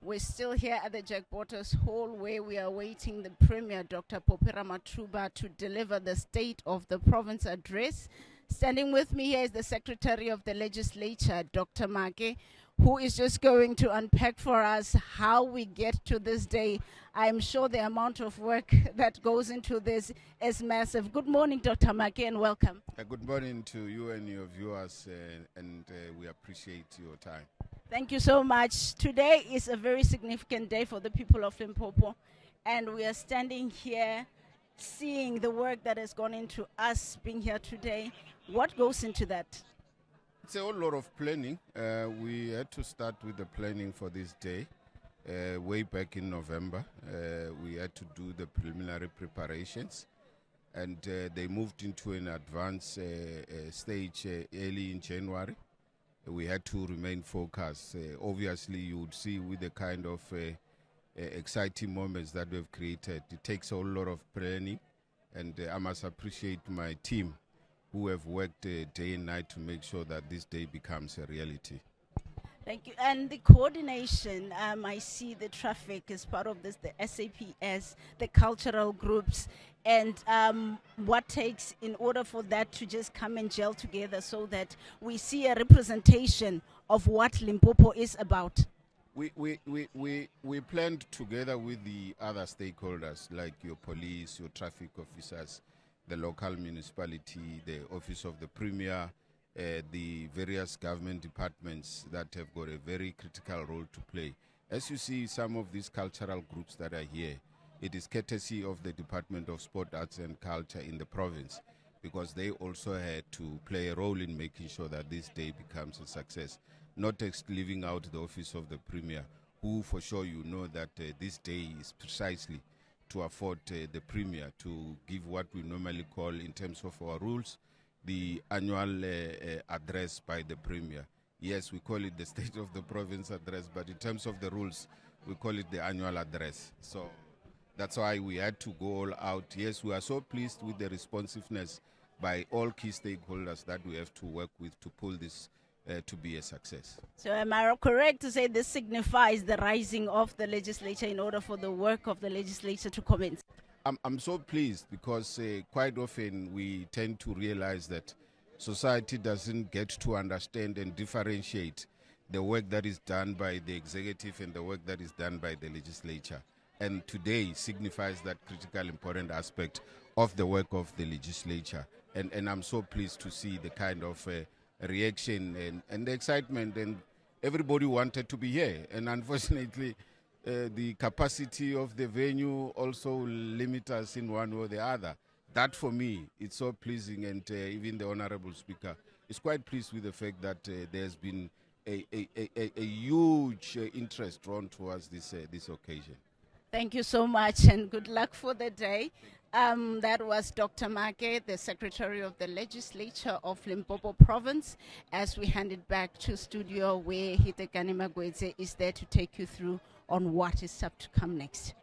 We're still here at the Jack Waters Hall where we are awaiting the Premier, Dr. Popera Mathuba, to deliver the State of the Province address. Standing with me here is the Secretary of the Legislature, Dr. Make, who is just going to unpack for us how we get to this day. I'm sure the amount of work that goes into this is massive. Good morning, Dr. Make, and welcome. Good morning to you and your viewers, and we appreciate your time. Thank you so much. Today is a very significant day for the people of Limpopo, and we are standing here seeing the work that has gone into us being here today. What goes into that? It's a whole lot of planning. We had to start with the planning for this day way back in November. We had to do the preliminary preparations, and they moved into an advanced stage early in January. We had to remain focused. Obviously, you would see with the kind of exciting moments that we've created, it takes a whole lot of planning, and I must appreciate my team who have worked day and night to make sure that this day becomes a reality. Thank you. And the coordination, I see the traffic is part of this, the SAPS, the cultural groups, and what takes in order for that to just come and gel together so that we see a representation of what Limpopo is about. We planned together with the other stakeholders like your police, your traffic officers, the local municipality, the office of the Premier, the various government departments that have got a very critical role to play. As you see, some of these cultural groups that are here, it is courtesy of the Department of Sport, Arts and Culture in the province, because they also had to play a role in making sure that this day becomes a success, not leaving out the office of the Premier, who for sure you know that this day is precisely to afford the Premier to give what we normally call, in terms of our rules, the annual address by the Premier. Yes, we call it the State of the Province address, but in terms of the rules, we call it the annual address. So that's why we had to go all out. Yes, we are so pleased with the responsiveness by all key stakeholders that we have to work with to pull this to be a success. So am I correct to say this signifies the rising of the legislature in order for the work of the legislature to commence? I'm so pleased because quite often we tend to realize that society doesn't get to understand and differentiate the work that is done by the executive and the work that is done by the legislature. And today signifies that critical, important aspect of the work of the legislature. And I'm so pleased to see the kind of reaction and the excitement, and everybody wanted to be here. And unfortunately, the capacity of the venue also limit us in one or the other. That for me, it's so pleasing, and even the Honorable Speaker is quite pleased with the fact that there's been a huge interest drawn towards this occasion. Thank you so much, and good luck for the day. That was Dr. Make, the Secretary of the Legislature of Limpopo Province, as we hand it back to studio where Hitekani Magweze is there to take you through on what is up to come next.